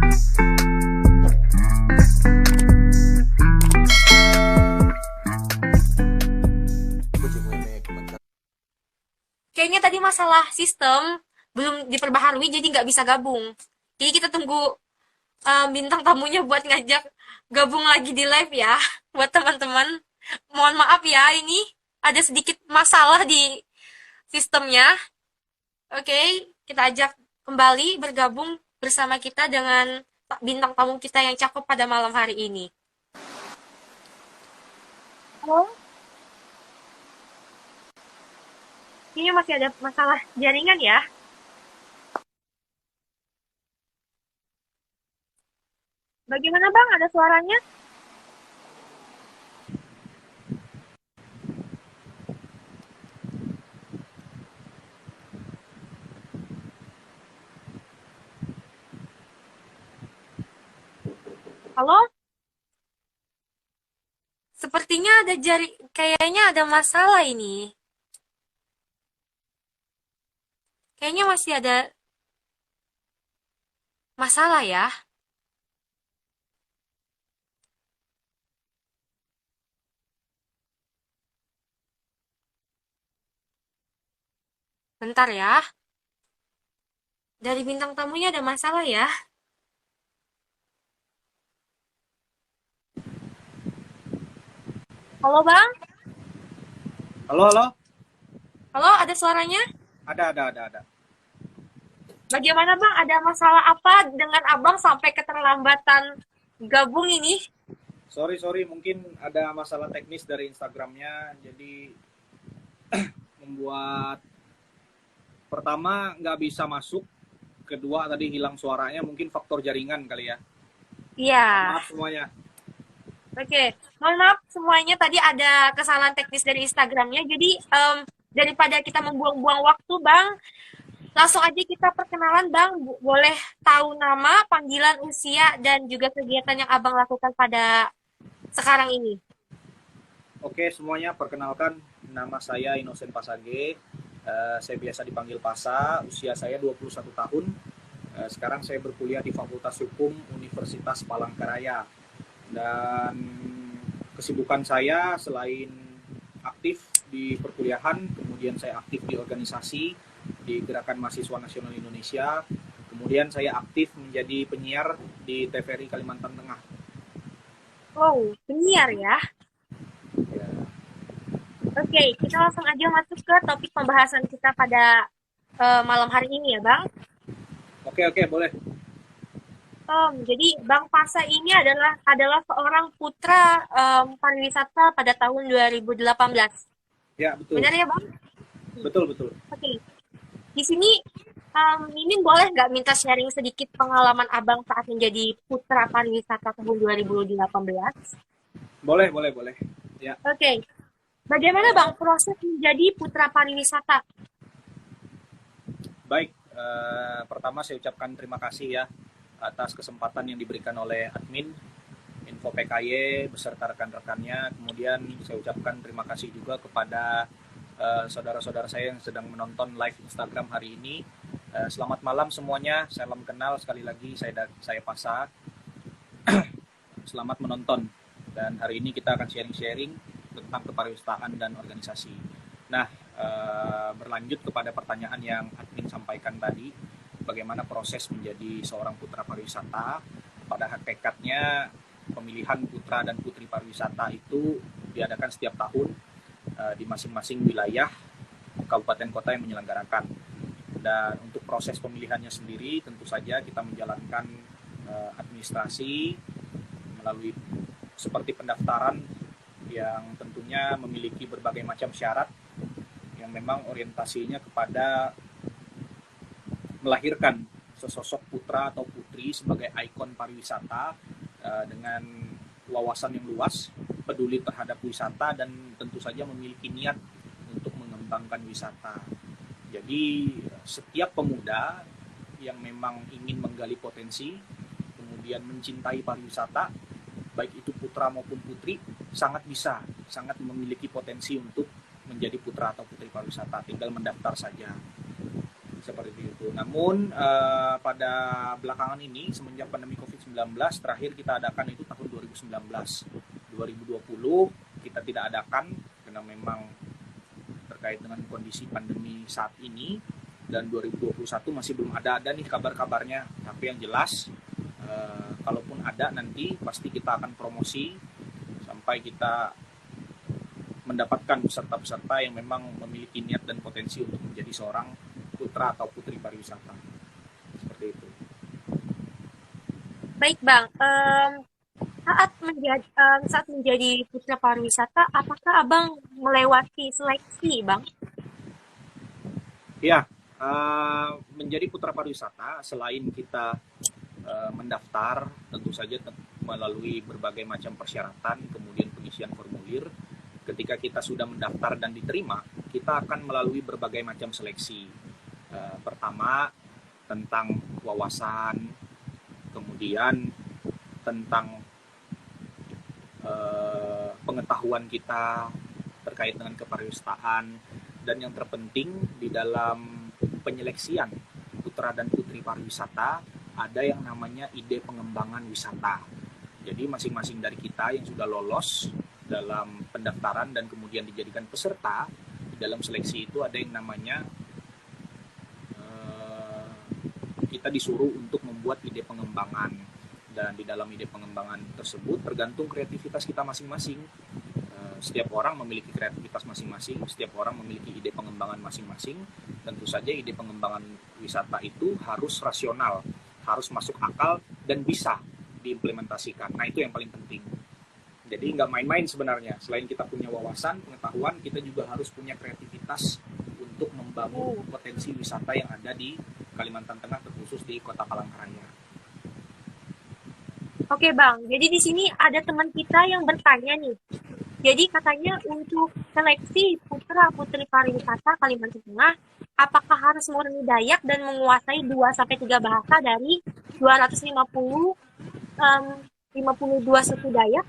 Kayaknya tadi masalah sistem belum diperbaharui jadi nggak bisa gabung. Jadi kita tunggu bintang tamunya buat ngajak gabung lagi di live ya. Buat teman-teman, mohon maaf ya ini ada sedikit masalah di sistemnya. Oke, kita ajak kembali bergabung bersama kita dengan bintang tamu kita yang cakep pada malam hari ini. Halo, ini masih ada masalah jaringan ya. Bagaimana Bang? Ada suaranya? Halo? Sepertinya kayaknya ada masalah ini. Kayaknya masih ada masalah ya. Bentar ya. Dari bintang tamunya ada masalah ya. Halo Bang? Halo, halo. Halo, ada suaranya? Ada. Bagaimana Bang? Ada masalah apa dengan Abang sampai keterlambatan gabung ini? Sorry, mungkin ada masalah teknis dari Instagramnya, jadi membuat pertama nggak bisa masuk, kedua tadi hilang suaranya, mungkin faktor jaringan kali ya. Iya. Maaf semuanya. Oke, mohon maaf semuanya tadi ada kesalahan teknis dari Instagramnya. Jadi daripada kita membuang-buang waktu, Bang, langsung aja kita perkenalan, Bang. Boleh tahu nama, panggilan, usia, dan juga kegiatan yang Abang lakukan pada sekarang ini. Oke, semuanya perkenalkan, nama saya Innocent Pasage. Saya biasa dipanggil Pasa, usia saya 21 tahun. Sekarang saya berkuliah di Fakultas Hukum Universitas Palangkaraya. Dan kesibukan saya selain aktif di perkuliahan, kemudian saya aktif di organisasi di Gerakan Mahasiswa Nasional Indonesia, kemudian saya aktif menjadi penyiar di TVRI Kalimantan Tengah. Oh, penyiar ya. Ya. Oke, kita langsung aja masuk ke topik pembahasan kita pada malam hari ini ya, Bang. Oke, boleh. Jadi Bang Pasa ini adalah seorang putra pariwisata pada tahun 2018. Ya, betul. Benar ya, Bang? Betul. Oke. Di sini Mimin boleh nggak minta sharing sedikit pengalaman Abang saat menjadi putra pariwisata tahun 2018? Boleh. Ya. Oke. Bagaimana Bang proses menjadi putra pariwisata? Baik, pertama saya ucapkan terima kasih ya atas kesempatan yang diberikan oleh admin Info PKY beserta rekan-rekannya. Kemudian saya ucapkan terima kasih juga kepada saudara-saudara saya yang sedang menonton live Instagram hari ini. Selamat malam semuanya, salam kenal sekali lagi, saya Pasa. Selamat menonton. Dan hari ini kita akan sharing-sharing tentang kepariwisataan dan organisasi. Nah, berlanjut kepada pertanyaan yang admin sampaikan tadi, bagaimana proses menjadi seorang putra pariwisata. Pada hakikatnya pemilihan putra dan putri pariwisata itu diadakan setiap tahun di masing-masing wilayah kabupaten kota yang menyelenggarakan. Dan untuk proses pemilihannya sendiri tentu saja kita menjalankan administrasi melalui seperti pendaftaran yang tentunya memiliki berbagai macam syarat yang memang orientasinya kepada melahirkan sesosok putra atau putri sebagai ikon pariwisata dengan wawasan yang luas, peduli terhadap wisata, dan tentu saja memiliki niat untuk mengembangkan wisata. Jadi setiap pemuda yang memang ingin menggali potensi, kemudian mencintai pariwisata, baik itu putra maupun putri, sangat memiliki potensi untuk menjadi putra atau putri pariwisata, tinggal mendaftar saja. seperti itu. Namun pada belakangan ini semenjak pandemi COVID-19 terakhir kita adakan itu tahun 2019. 2020 kita tidak adakan karena memang terkait dengan kondisi pandemi saat ini, dan 2021 masih belum ada nih kabar-kabarnya. Tapi yang jelas kalaupun ada nanti pasti kita akan promosi sampai kita mendapatkan peserta-peserta yang memang memiliki niat dan potensi untuk menjadi seorang putra atau putri pariwisata. Seperti itu. Baik Bang, saat menjadi putra pariwisata, apakah Abang melewati seleksi Bang? Ya, menjadi putra pariwisata selain kita mendaftar, tentu saja melalui berbagai macam persyaratan, kemudian pengisian formulir. Ketika kita sudah mendaftar dan diterima, kita akan melalui berbagai macam seleksi. Pertama, tentang wawasan, kemudian tentang pengetahuan kita terkait dengan kepariwisataan, dan yang terpenting di dalam penyeleksian putra dan putri pariwisata ada yang namanya ide pengembangan wisata. Jadi masing-masing dari kita yang sudah lolos dalam pendaftaran dan kemudian dijadikan peserta di dalam seleksi itu ada yang namanya kita disuruh untuk membuat ide pengembangan, dan di dalam ide pengembangan tersebut tergantung kreativitas kita masing-masing. Setiap orang memiliki kreativitas masing-masing, setiap orang memiliki ide pengembangan masing-masing. Tentu saja ide pengembangan wisata itu harus rasional, harus masuk akal dan bisa diimplementasikan. Nah, itu yang paling penting. Jadi nggak main-main sebenarnya. Selain kita punya wawasan, pengetahuan, kita juga harus punya kreativitas untuk membangun potensi wisata yang ada di Kalimantan Tengah, terkhusus di Kota Palangkaraya. Oke Bang, jadi di sini ada teman kita yang bertanya nih. Jadi katanya untuk seleksi putra putri pariwisata Kalimantan Tengah, apakah harus murni Dayak dan menguasai 2-3 bahasa dari 252 suku Dayak?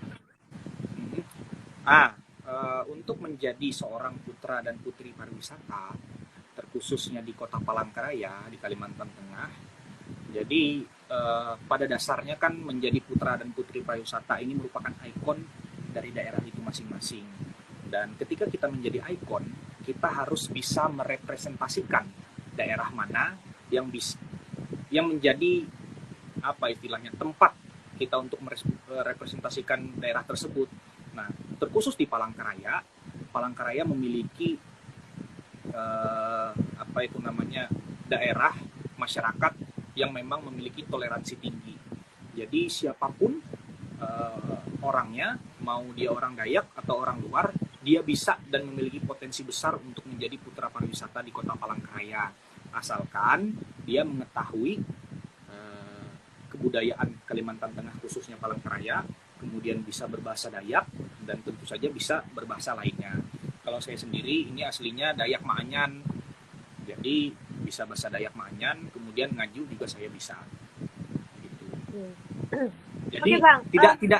Untuk menjadi seorang putra dan putri pariwisata, terkhususnya di Kota Palangkaraya di Kalimantan Tengah, jadi pada dasarnya kan menjadi putra dan putri pariwisata ini merupakan ikon dari daerah itu masing-masing. Dan ketika kita menjadi ikon, kita harus bisa merepresentasikan daerah mana yang menjadi tempat kita untuk merepresentasikan daerah tersebut. Nah, terkhusus di Palangkaraya, Palangkaraya memiliki daerah masyarakat yang memang memiliki toleransi tinggi. Jadi siapapun orangnya, mau dia orang Dayak atau orang luar, dia bisa dan memiliki potensi besar untuk menjadi putra pariwisata di Kota Palangkaraya, asalkan dia mengetahui kebudayaan Kalimantan Tengah khususnya Palangkaraya, kemudian bisa berbahasa Dayak, dan tentu saja bisa berbahasa lainnya. Kalau saya sendiri ini aslinya Dayak Maanyan, jadi bisa bahasa Dayak Maanyan, kemudian Ngaju juga saya bisa. Gitu. Jadi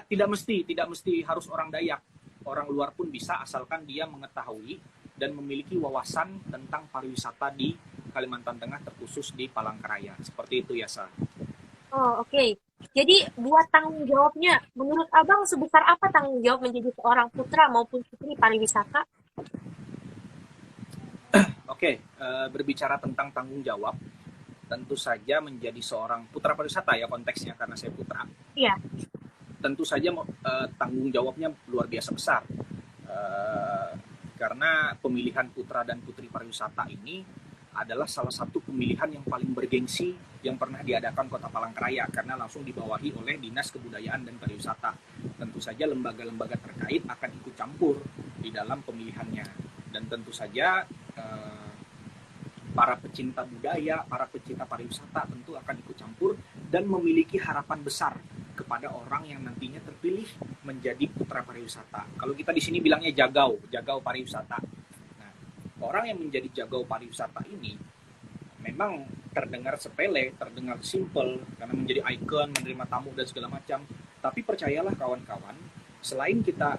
tidak mesti harus orang Dayak, orang luar pun bisa asalkan dia mengetahui dan memiliki wawasan tentang pariwisata di Kalimantan Tengah, terkhusus di Palangkaraya. Seperti itu ya, Sa. Oh, oke. Jadi buat tanggung jawabnya, menurut Abang sebesar apa tanggung jawab menjadi seorang putra maupun putri pariwisata? Oke, berbicara tentang tanggung jawab, tentu saja menjadi seorang putra pariwisata ya konteksnya, karena saya putra. Iya. Tentu saja tanggung jawabnya luar biasa besar. Karena pemilihan putra dan putri pariwisata ini adalah salah satu pemilihan yang paling bergengsi yang pernah diadakan Kota Palangkaraya, karena langsung dibawahi oleh Dinas Kebudayaan dan Pariwisata. Tentu saja lembaga-lembaga terkait akan ikut campur di dalam pemilihannya, dan tentu saja para pecinta budaya, para pecinta pariwisata tentu akan ikut campur dan memiliki harapan besar kepada orang yang nantinya terpilih menjadi putra pariwisata. Kalau kita di sini bilangnya jagau pariwisata. Nah, orang yang menjadi jagau pariwisata ini memang terdengar sepele, terdengar simple, karena menjadi ikon, menerima tamu dan segala macam. Tapi percayalah kawan-kawan, selain kita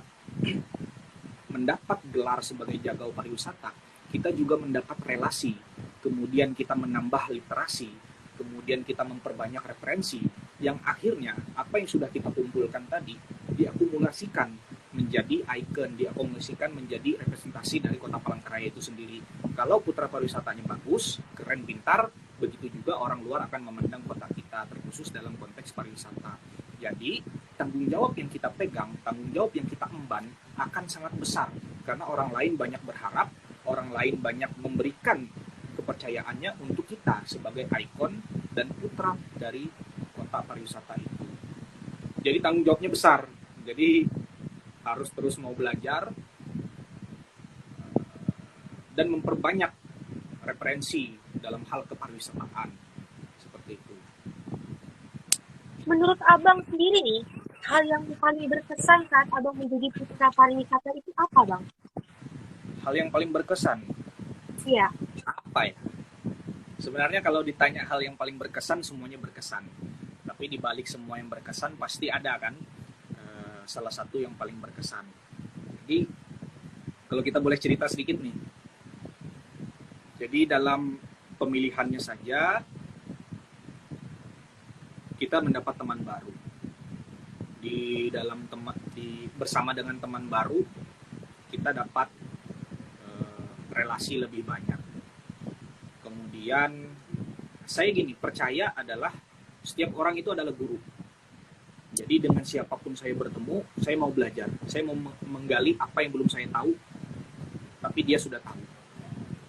mendapat gelar sebagai jagau pariwisata, kita juga mendapat relasi kemudian kita menambah literasi, kemudian kita memperbanyak referensi, yang akhirnya apa yang sudah kita kumpulkan tadi diakumulasikan menjadi ikon, diakumulasikan menjadi representasi dari Kota Palangkaraya itu sendiri. Kalau putra pariwisatanya bagus, keren, pintar, begitu juga orang luar akan memandang kota kita, terkhusus dalam konteks pariwisata. Jadi tanggung jawab yang kita pegang, tanggung jawab yang kita emban akan sangat besar, karena orang lain banyak berharap, orang lain banyak memberikan kepercayaannya untuk kita sebagai ikon dan putra dari kota pariwisata itu. Jadi tanggung jawabnya besar. Jadi harus terus mau belajar dan memperbanyak referensi dalam hal kepariwisataan seperti itu. Menurut Abang sendiri nih, hal yang paling berkesan saat Abang menjadi putra pariwisata itu apa, Bang? Hal yang paling berkesan Iya. apa ya? Sebenarnya kalau ditanya hal yang paling berkesan, semuanya berkesan. Tapi di balik semua yang berkesan pasti ada kan salah satu yang paling berkesan. Jadi kalau kita boleh cerita sedikit nih. Jadi dalam pemilihannya saja kita mendapat teman baru. Di dalam bersama dengan teman baru kita dapat relasi lebih banyak. Kemudian saya percaya adalah setiap orang itu adalah guru. Jadi dengan siapapun saya bertemu, saya mau belajar. Saya mau menggali apa yang belum saya tahu, tapi dia sudah tahu.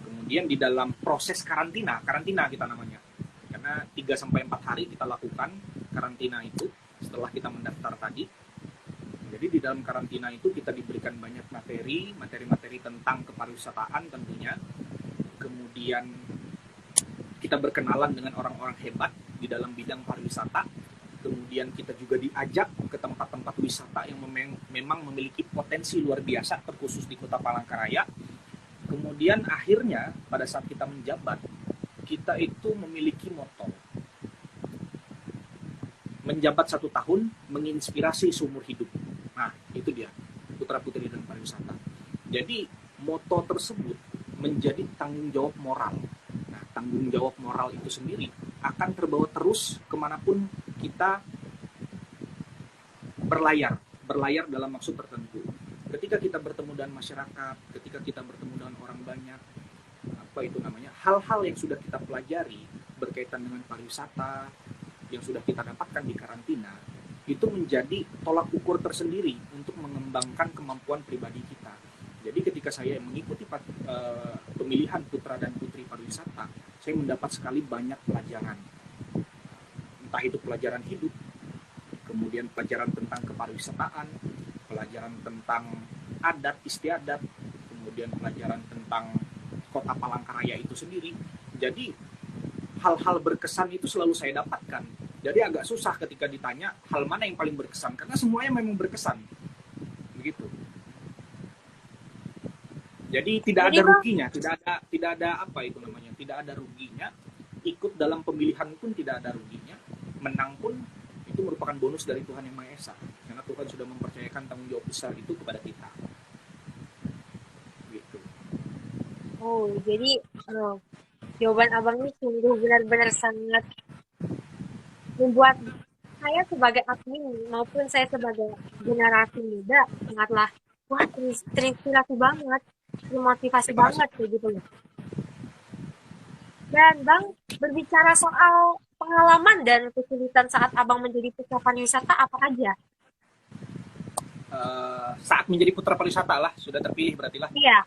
Kemudian di dalam proses karantina kita namanya. Karena 3-4 hari kita lakukan karantina itu setelah kita mendaftar tadi. Jadi di dalam karantina itu kita diberikan banyak materi tentang kepariwisataan tentunya. Kemudian kita berkenalan dengan orang-orang hebat di dalam bidang pariwisata. Kemudian kita juga diajak ke tempat-tempat wisata yang memang memiliki potensi luar biasa, terkhusus di Kota Palangkaraya. Kemudian akhirnya pada saat kita menjabat, kita itu memiliki moto. Menjabat 1 tahun, menginspirasi seumur hidup. Nah, itu dia, putra-putri dan pariwisata. Jadi, moto tersebut menjadi tanggung jawab moral. Nah, tanggung jawab moral itu sendiri akan terbawa terus kemanapun kita berlayar dalam maksud tertentu. Ketika kita bertemu dengan masyarakat, ketika kita bertemu dengan orang banyak, hal-hal yang sudah kita pelajari berkaitan dengan pariwisata, yang sudah kita dapatkan di karantina, itu menjadi tolak ukur tersendiri untuk mengembangkan kemampuan pribadi kita. Jadi ketika saya mengikuti pemilihan putra dan putri pariwisata, saya mendapat sekali banyak pelajaran. Entah itu pelajaran hidup, kemudian pelajaran tentang kepariwisataan, pelajaran tentang adat istiadat, kemudian pelajaran tentang Kota Palangkaraya itu sendiri. Jadi hal-hal berkesan itu selalu saya dapatkan. Jadi agak susah ketika ditanya hal mana yang paling berkesan, karena semuanya memang berkesan. Begitu. Jadi tidak ada ruginya, tidak ada tidak ada ruginya. Ikut dalam pemilihan pun tidak ada ruginya. Menang pun itu merupakan bonus dari Tuhan Yang Maha Esa, karena Tuhan sudah mempercayakan tanggung jawab besar itu kepada kita. Gitu. Oh, jadi jawaban Abang ini sungguh benar-benar sangat membuat saya sebagai admin maupun saya sebagai generasi muda sangatlah terinspirasi banget, termotivasi banget kayak gitu loh. Dan Bang, berbicara soal pengalaman dan kesulitan saat Abang menjadi putra pariwisata apa aja? Saat menjadi putra pariwisata lah, sudah terpilih berarti lah. Iya.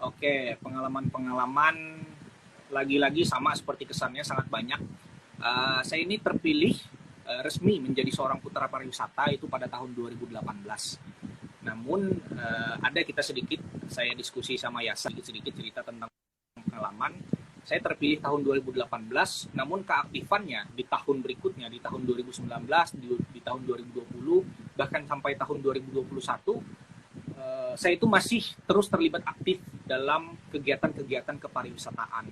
Oke, pengalaman lagi-lagi sama seperti kesannya sangat banyak. Saya ini terpilih resmi menjadi seorang putra pariwisata itu pada tahun 2018. Namun saya diskusi sama Yasa sedikit cerita tentang pengalaman. Saya terpilih tahun 2018, namun keaktifannya di tahun berikutnya, di tahun 2019, di tahun 2020, bahkan sampai tahun 2021, saya itu masih terus terlibat aktif dalam kegiatan-kegiatan kepariwisataan.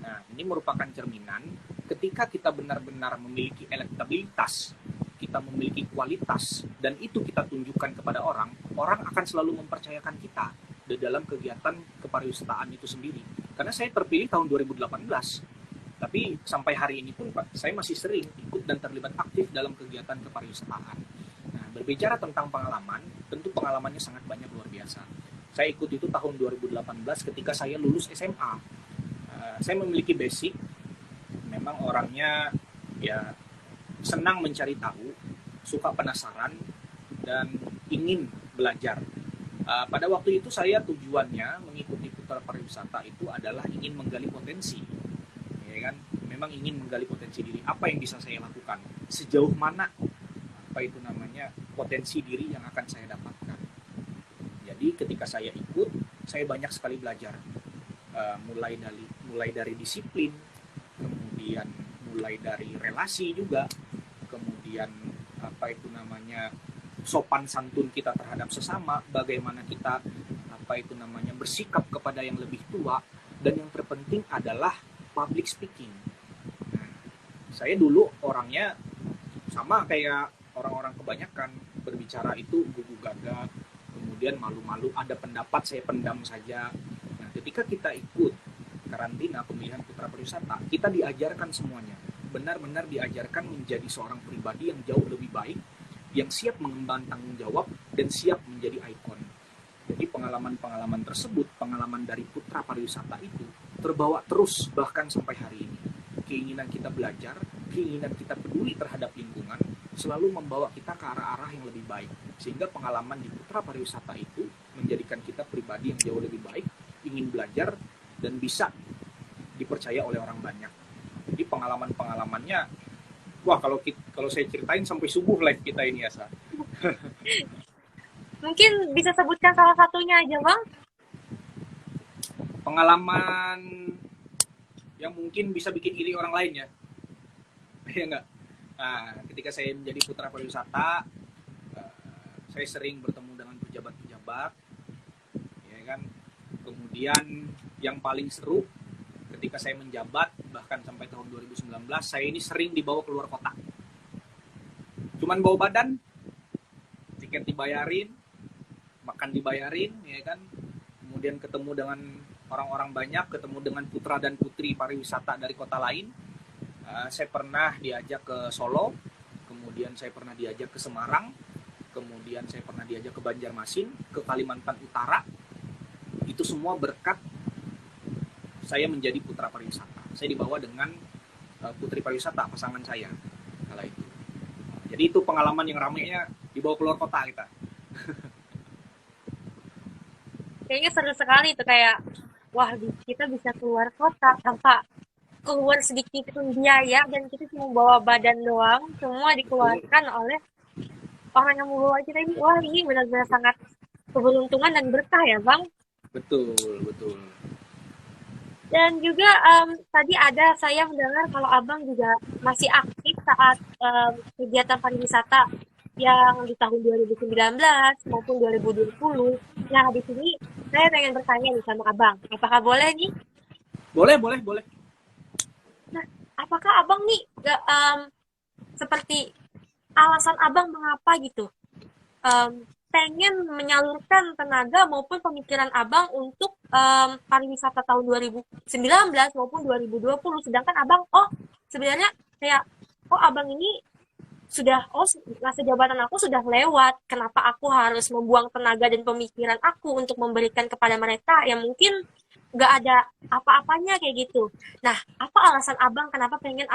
Nah, ini merupakan cerminan ketika kita benar-benar memiliki elektabilitas, kita memiliki kualitas, dan itu kita tunjukkan kepada orang akan selalu mempercayakan kita di dalam kegiatan kepariwisataan itu sendiri. Karena saya terpilih tahun 2018. Tapi sampai hari ini pun Pak, saya masih sering ikut dan terlibat aktif dalam kegiatan kepariwisataan. Nah, berbicara tentang pengalaman, tentu pengalamannya sangat banyak, luar biasa. Saya ikut itu tahun 2018 ketika saya lulus SMA. Saya memiliki basic, memang orangnya ya senang mencari tahu, suka penasaran, dan ingin belajar. Pada waktu itu saya tujuannya mengikuti Putra Pariwisata itu adalah ingin menggali potensi, ya kan? Memang ingin menggali potensi diri. Apa yang bisa saya lakukan? Sejauh mana apa itu namanya potensi diri yang akan saya dapatkan? Jadi ketika saya ikut, saya banyak sekali belajar. Mulai dari disiplin, kemudian mulai dari relasi juga, kemudian apa itu namanya sopan santun kita terhadap sesama, bagaimana kita apa itu namanya bersikap kepada yang lebih tua, dan yang terpenting adalah public speaking. Nah, saya dulu orangnya sama kayak orang-orang kebanyakan, berbicara itu gugu gagah, kemudian malu-malu, ada pendapat saya pendam saja. Nah, ketika kita ikut karantina pemilihan Putra Pariwisata, kita diajarkan semuanya, benar-benar diajarkan menjadi seorang pribadi yang jauh lebih baik, yang siap mengemban tanggung jawab dan siap menjadi ikon. Jadi pengalaman-pengalaman tersebut, pengalaman dari Putra Pariwisata itu terbawa terus bahkan sampai hari ini. Keinginan kita belajar, keinginan kita peduli terhadap lingkungan selalu membawa kita ke arah-arah yang lebih baik. Sehingga pengalaman di Putra Pariwisata itu menjadikan kita pribadi yang jauh lebih baik, ingin belajar dan bisa dipercaya oleh orang banyak. Jadi pengalaman-pengalamannya, wah kalau saya ceritain sampai subuh live kita ini ya, Sa. Mungkin bisa sebutkan salah satunya aja, Bang. Pengalaman yang mungkin bisa bikin iri orang lain ya. Ya enggak? Nah, ketika saya menjadi Putra Pariwisata, saya sering bertemu dengan pejabat-pejabat, ya kan. Kemudian yang paling seru ketika saya menjabat, bahkan sampai tahun 2019, saya ini sering dibawa keluar kota. Cuman bawa badan, tiket dibayarin, makan dibayarin, ya kan. Kemudian ketemu dengan orang-orang banyak, ketemu dengan putra dan putri pariwisata dari kota lain. Saya pernah diajak ke Solo, kemudian saya pernah diajak ke Semarang, kemudian saya pernah diajak ke Banjarmasin, ke Kalimantan Utara. Itu semua berkat saya menjadi Putra Pariwisata. Saya dibawa dengan Putri Pariwisata, pasangan saya kala itu. Jadi itu pengalaman yang ramainya dibawa keluar kota kita. Kayaknya seru sekali tuh, kayak wah kita bisa keluar kota tanpa keluar sedikit pun biaya, dan kita cuma bawa badan doang, semua dikeluarkan oleh orang yang membawa kita ini. Wah, ini benar-benar sangat keberuntungan dan berkah ya, Bang. Betul, betul. Dan juga tadi ada saya mendengar kalau Abang juga masih aktif saat kegiatan pariwisata yang di tahun 2019 maupun 2020. Nah, di sini saya pengen bertanya nih sama Abang. Apakah boleh nih? Boleh, boleh, boleh. Nah, apakah Abang nih gak, seperti alasan Abang mengapa gitu pengen menyalurkan tenaga maupun pemikiran Abang untuk pariwisata tahun 2019 maupun 2020, sedangkan Abang sebenarnya kayak Abang ini sudah masa jabatan aku sudah lewat, kenapa aku harus membuang tenaga dan pemikiran aku untuk memberikan kepada mereka yang mungkin nggak ada apa-apanya kayak gitu. Nah, apa alasan Abang kenapa pengen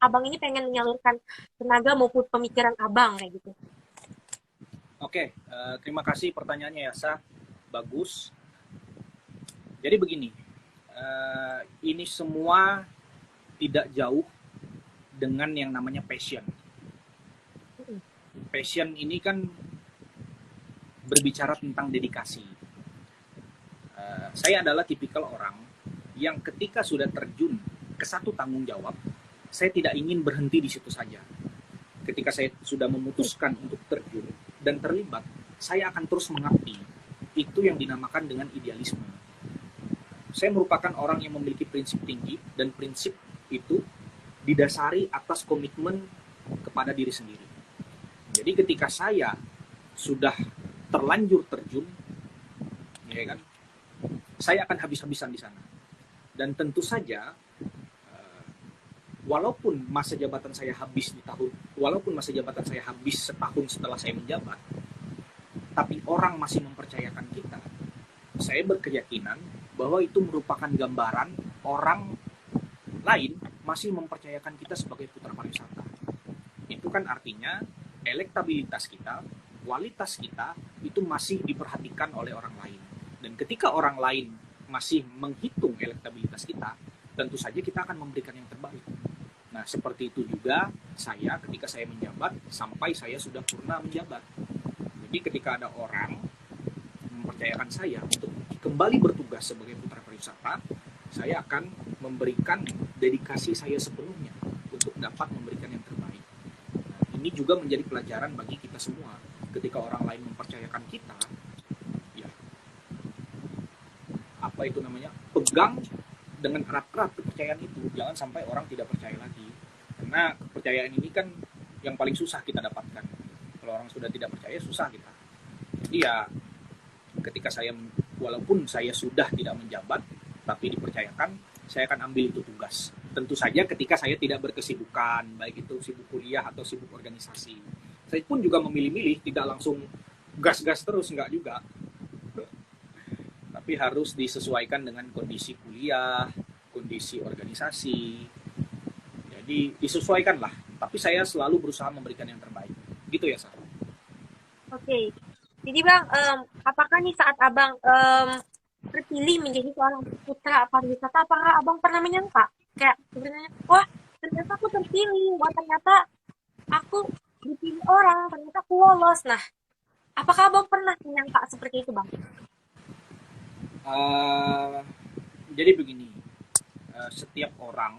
Abang ini pengen menyalurkan tenaga maupun pemikiran Abang kayak gitu? Oke, terima kasih pertanyaannya ya, Sa. Bagus. Jadi begini, ini semua tidak jauh dengan yang namanya passion. Passion ini kan berbicara tentang dedikasi. Saya adalah tipikal orang yang ketika sudah terjun ke satu tanggung jawab, saya tidak ingin berhenti di situ saja. Ketika saya sudah memutuskan untuk terjun dan terlibat, saya akan terus mengabdi. Itu yang dinamakan dengan idealisme. Saya merupakan orang yang memiliki prinsip tinggi, dan prinsip itu didasari atas komitmen kepada diri sendiri. Jadi ketika saya sudah terlanjur terjun, ya kan, saya akan habis-habisan di sana. Dan tentu saja walaupun masa jabatan saya habis setahun setelah saya menjabat, tapi orang masih mempercayakan kita. Saya berkeyakinan bahwa itu merupakan gambaran orang lain masih mempercayakan kita sebagai putra pariwisata. Itu kan artinya elektabilitas kita, kualitas kita itu masih diperhatikan oleh orang lain. Dan ketika orang lain masih menghitung elektabilitas kita, tentu saja kita akan memberikan yang terbaik. Nah, seperti itu juga saya ketika saya menjabat sampai saya sudah purna menjabat. Jadi ketika ada orang mempercayakan saya untuk kembali bertugas sebagai putra pariwisata, saya akan memberikan dedikasi saya sepenuhnya untuk dapat memberikan yang terbaik. Nah, ini juga menjadi pelajaran bagi kita semua. Ketika orang lain mempercayakan kita, ya apa itu namanya, pegang dengan erat-erat kepercayaan itu. Jangan sampai orang tidak percaya lagi. Karena kepercayaan ini kan yang paling susah kita dapatkan. Kalau orang sudah tidak percaya, susah kita. Jadi ya ketika saya, walaupun saya sudah tidak menjabat, tapi dipercayakan, saya akan ambil itu tugas. Tentu saja ketika saya tidak berkesibukan, baik itu sibuk kuliah atau sibuk organisasi. Saya pun juga memilih-milih, tidak langsung gas-gas terus, enggak juga. Tapi harus disesuaikan dengan kondisi kuliah, kondisi organisasi. Jadi disesuaikanlah. Tapi saya selalu berusaha memberikan yang terbaik. Gitu ya, Sarah. Oke. Jadi Bang, apakah nih saat Abang terpilih menjadi seorang putra pariwisata, apakah Abang pernah menyangka? Kayak sebenarnya, wah ternyata aku terpilih, wah ternyata aku dipilih orang, ternyata aku lolos. Nah, apakah Abang pernah menyangka seperti itu Bang? Uh, jadi begini, setiap orang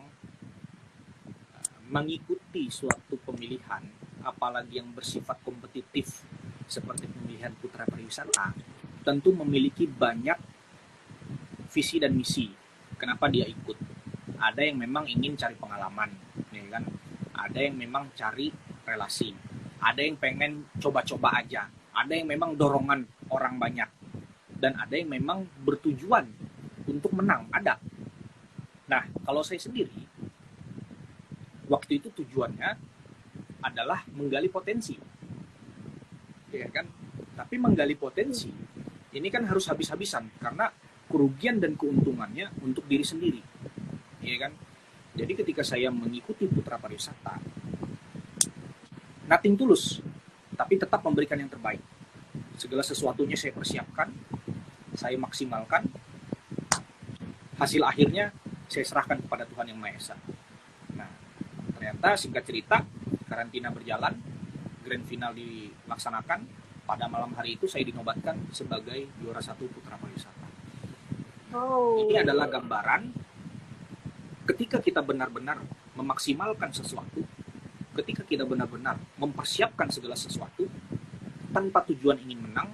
mengikuti suatu pemilihan, apalagi yang bersifat kompetitif seperti pemilihan putra pariwisata, tentu memiliki banyak visi dan misi. Kenapa dia ikut? Ada yang memang ingin cari pengalaman, ya kan? Ada yang memang cari relasi. Ada yang pengen coba-coba aja. Ada yang memang dorongan orang banyak. Dan ada yang memang bertujuan untuk menang. Ada. Nah, kalau saya sendiri, waktu itu tujuannya adalah menggali potensi. Ya kan? Tapi menggali potensi, ini kan harus habis-habisan. Karena kerugian dan keuntungannya untuk diri sendiri. Ya kan? Jadi ketika saya mengikuti putra pariwisata, nothing tulus, tapi tetap memberikan yang terbaik. Segala sesuatunya saya persiapkan, saya maksimalkan, hasil akhirnya saya serahkan kepada Tuhan Yang Maha Esa. Nah, ternyata singkat cerita, karantina berjalan, grand final dilaksanakan, pada malam hari itu saya dinobatkan sebagai juara 1 putra pariwisata. Ini adalah gambaran ketika kita benar-benar memaksimalkan sesuatu, ketika kita benar-benar mempersiapkan segala sesuatu, tanpa tujuan ingin menang,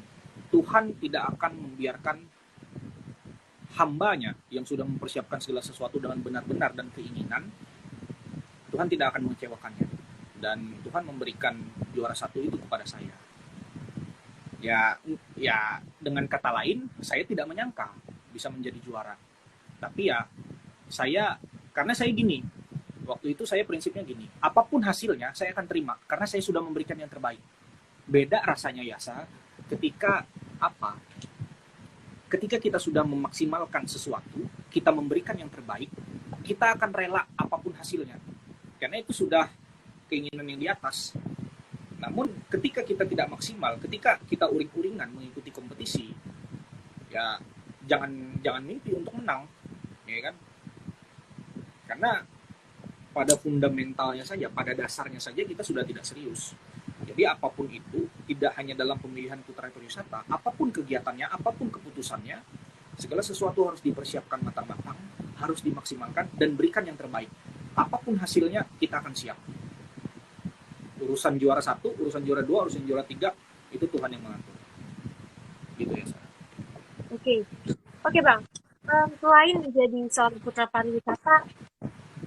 Tuhan tidak akan membiarkan hambanya yang sudah mempersiapkan segala sesuatu dengan benar-benar dan keinginan, Tuhan tidak akan mengecewakannya. Dan Tuhan memberikan juara 1 itu kepada saya. Ya dengan kata lain, saya tidak menyangka bisa menjadi juara. Tapi ya, karena saya gini, waktu itu saya prinsipnya gini, apapun hasilnya saya akan terima, karena saya sudah memberikan yang terbaik. Beda rasanya ya, ketika kita sudah memaksimalkan sesuatu, kita memberikan yang terbaik, kita akan rela apapun hasilnya. Karena itu sudah keinginan yang di atas. Namun ketika kita tidak maksimal, ketika kita uring-uringan mengikuti kompetisi, ya jangan mimpi untuk menang, ya kan? Karena pada fundamentalnya saja, pada dasarnya saja kita sudah tidak serius. Jadi apapun itu, tidak hanya dalam pemilihan putra pariwisata, apapun kegiatannya, apapun keputusannya, segala sesuatu harus dipersiapkan matang-matang, harus dimaksimalkan, dan berikan yang terbaik. Apapun hasilnya, kita akan siap. Urusan juara 1, urusan juara 2, urusan juara 3, itu Tuhan yang mengatur. Gitu ya, Sarah. Oke Bang. Selain menjadi seorang putra pariwisata,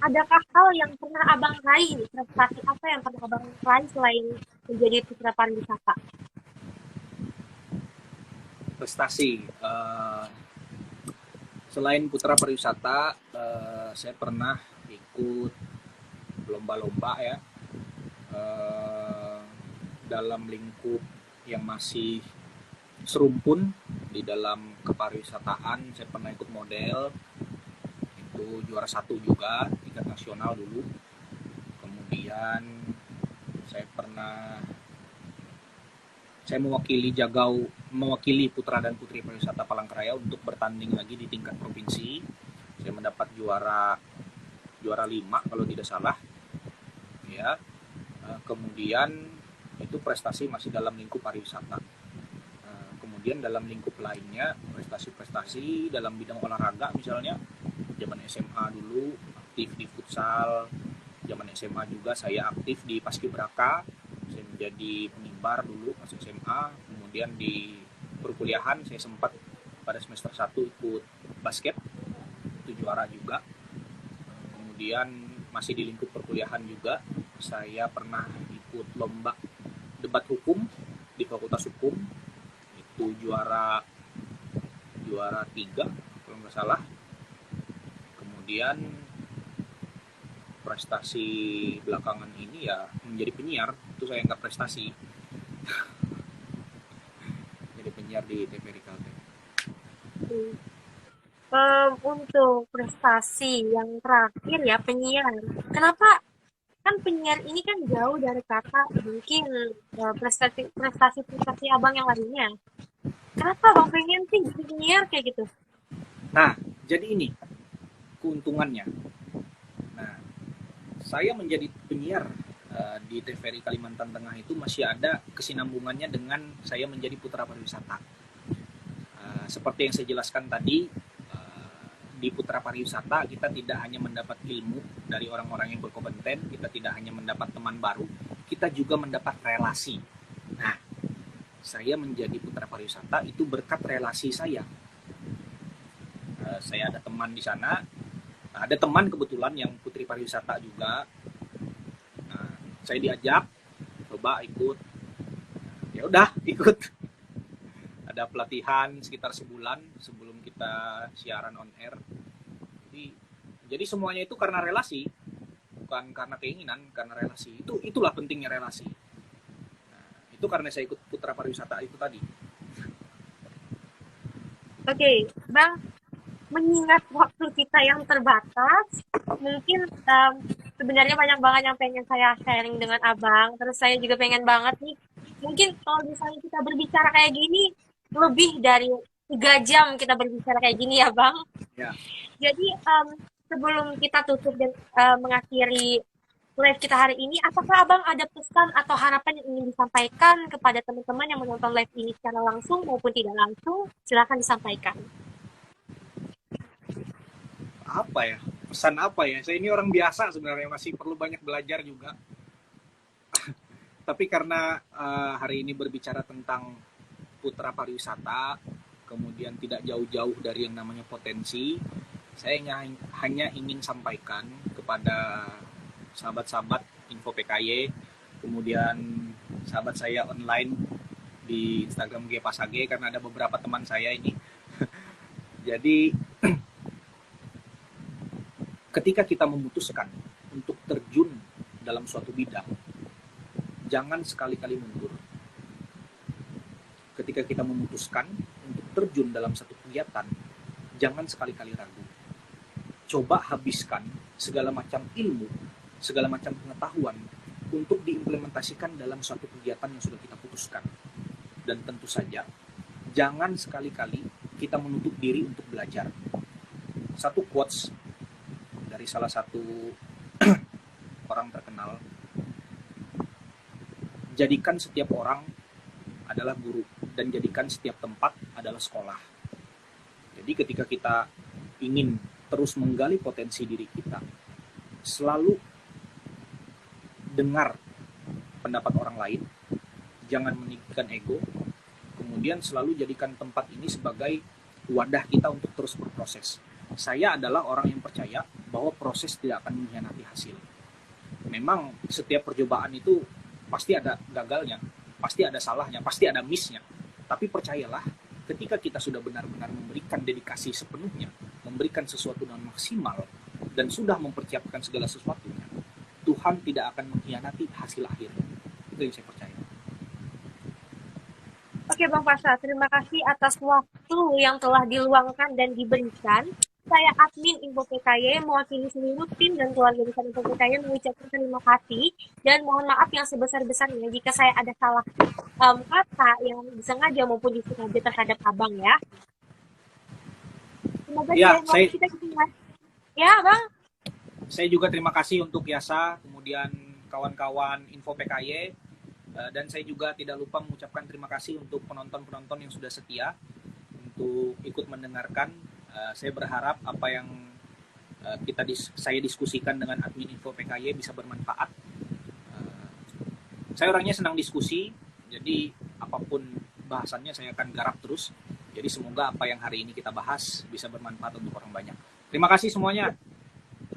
adakah hal yang pernah Abang raih? Prestasi apa yang pernah Abang raih selain menjadi putra pariwisata? Prestasi. Selain putra pariwisata, saya pernah ikut lomba-lomba ya, eh, dalam lingkup yang masih serumpun di dalam kepariwisataan. Saya pernah ikut model, itu juara satu juga tingkat nasional dulu. Kemudian saya pernah saya mewakili putra dan putri pariwisata Palangkaraya untuk bertanding lagi di tingkat provinsi. Saya mendapat juara 5 kalau tidak salah ya. Kemudian itu prestasi masih dalam lingkup pariwisata. Kemudian dalam lingkup lainnya, prestasi-prestasi dalam bidang olahraga misalnya, zaman SMA dulu aktif di futsal, zaman SMA juga saya aktif di paskibraka, saya menjadi pengibar dulu pas SMA. Kemudian di perkuliahan saya sempat pada semester 1 ikut basket, itu juara juga. Kemudian masih di lingkup perkuliahan juga, saya pernah ikut lomba debat hukum di Fakultas Hukum, itu juara 3 kalau nggak salah. Kemudian prestasi belakangan ini ya menjadi penyiar, itu saya nggak prestasi. Jadi penyiar di TVRI Kalteng. Untuk prestasi yang terakhir ya penyiar. Kenapa kan penyiar ini kan jauh dari kata mungkin prestasi abang yang lainnya. Kenapa abang pengen sih jadi penyiar kayak gitu? Nah, jadi ini keuntungannya. Nah, saya menjadi penyiar di TVRI Kalimantan Tengah itu masih ada kesinambungannya dengan saya menjadi putra pariwisata. Seperti yang saya jelaskan tadi, di putra pariwisata kita tidak hanya mendapat ilmu dari orang-orang yang berkompeten, kita tidak hanya mendapat teman baru, kita juga mendapat relasi. Nah, saya menjadi putra pariwisata itu berkat relasi saya. Saya ada teman di sana, ada teman kebetulan yang putri pariwisata juga. Nah, saya diajak coba ikut, ya udah ikut. Ada pelatihan sekitar sebulan sebelum kita siaran on air. Jadi semuanya itu karena relasi, bukan karena keinginan, karena relasi. Itulah pentingnya relasi. Nah, itu karena saya ikut putra pariwisata itu tadi. Oke, Bang, mengingat waktu kita yang terbatas, mungkin sebenarnya banyak banget yang pengen saya sharing dengan Abang. Terus saya juga pengen banget nih, mungkin kalau misalnya kita berbicara kayak gini, lebih dari 3 jam kita berbicara kayak gini ya, Bang. Ya, Jadi, sebelum kita tutup dan mengakhiri live kita hari ini, apakah Abang ada pesan atau harapan yang ingin disampaikan kepada teman-teman yang menonton live ini secara langsung maupun tidak langsung? Silakan disampaikan. apa ya? Pesan apa ya? Saya ini orang biasa sebenarnya, masih perlu banyak belajar juga. Tapi karena hari ini berbicara tentang putra pariwisata, kemudian tidak jauh-jauh dari yang namanya potensi, saya hanya ingin sampaikan kepada sahabat-sahabat Info PKY, kemudian sahabat saya online di Instagram G Pasage, karena ada beberapa teman saya ini. Jadi ketika kita memutuskan untuk terjun dalam suatu bidang, jangan sekali-kali mundur. Ketika kita memutuskan untuk terjun dalam satu kegiatan, jangan sekali-kali ragu. Coba habiskan segala macam ilmu, segala macam pengetahuan untuk diimplementasikan dalam suatu kegiatan yang sudah kita putuskan. Dan tentu saja, jangan sekali-kali kita menutup diri untuk belajar. Satu quotes dari salah satu orang terkenal, jadikan setiap orang adalah guru dan jadikan setiap tempat adalah sekolah. Jadi ketika kita ingin terus menggali potensi diri kita, selalu dengar pendapat orang lain, jangan meninggikan ego, kemudian selalu jadikan tempat ini sebagai wadah kita untuk terus berproses. Saya adalah orang yang percaya bahwa proses tidak akan mengkhianati hasil. Memang setiap percobaan itu pasti ada gagalnya, pasti ada salahnya, pasti ada missnya. Tapi percayalah, ketika kita sudah benar-benar memberikan dedikasi sepenuhnya, memberikan sesuatu dengan maksimal dan sudah mempersiapkan segala sesuatunya, Tuhan tidak akan mengkhianati hasil akhirnya. Itu yang saya percaya. Oke Bang Pasha, terima kasih atas waktu yang telah diluangkan dan diberikan. Saya admin Info PKY, mewakili seluruh tim dan keluarga besar Info PKY mengucapkan terima kasih dan mohon maaf yang sebesar-besarnya jika saya ada salah kata yang disengaja maupun disengaja terhadap Abang ya. Semoga Ya, di lain waktu kita ketemu. Ya Bang. Saya juga terima kasih untuk Yasa, kemudian kawan-kawan Info PKY, dan saya juga tidak lupa mengucapkan terima kasih untuk penonton-penonton yang sudah setia untuk ikut mendengarkan. Saya berharap apa yang saya diskusikan dengan admin Info PKY bisa bermanfaat. Saya orangnya senang diskusi, jadi apapun bahasannya saya akan garap terus. Jadi semoga apa yang hari ini kita bahas bisa bermanfaat untuk orang banyak. Terima kasih semuanya.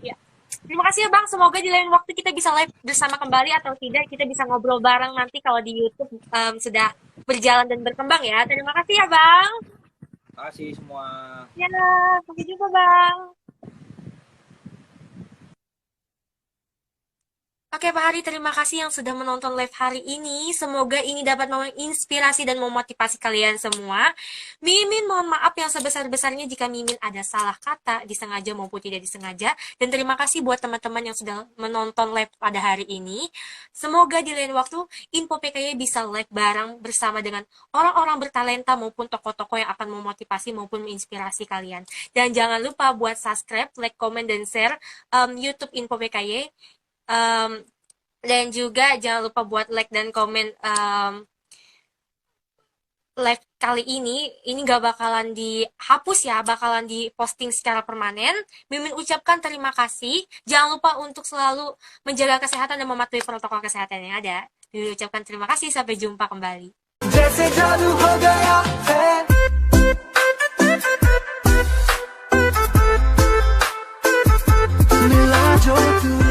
Ya. Terima kasih ya Bang, semoga di lain waktu kita bisa live bersama kembali atau tidak, kita bisa ngobrol bareng nanti kalau di YouTube sudah berjalan dan berkembang ya. Terima kasih ya Bang. Terima kasih semua. Ya, sampai jumpa Bang. Oke Pak Hari, terima kasih yang sudah menonton live hari ini. Semoga ini dapat menginspirasi dan memotivasi kalian semua. Mimin mohon maaf yang sebesar-besarnya jika Mimin ada salah kata, disengaja maupun tidak disengaja. Dan terima kasih buat teman-teman yang sudah menonton live pada hari ini. Semoga di lain waktu, Info PKY bisa live bareng bersama dengan orang-orang bertalenta maupun tokoh-tokoh yang akan memotivasi maupun menginspirasi kalian. Dan jangan lupa buat subscribe, like, comment, dan share YouTube Info PKY. Dan juga jangan lupa buat like dan komen live kali ini gak bakalan dihapus ya, bakalan diposting secara permanen. Mimin ucapkan terima kasih. Jangan lupa untuk selalu menjaga kesehatan dan mematuhi protokol kesehatan yang ada. Mimin ucapkan terima kasih, sampai jumpa kembali. जैसे जादू हो गया है मिला जो तू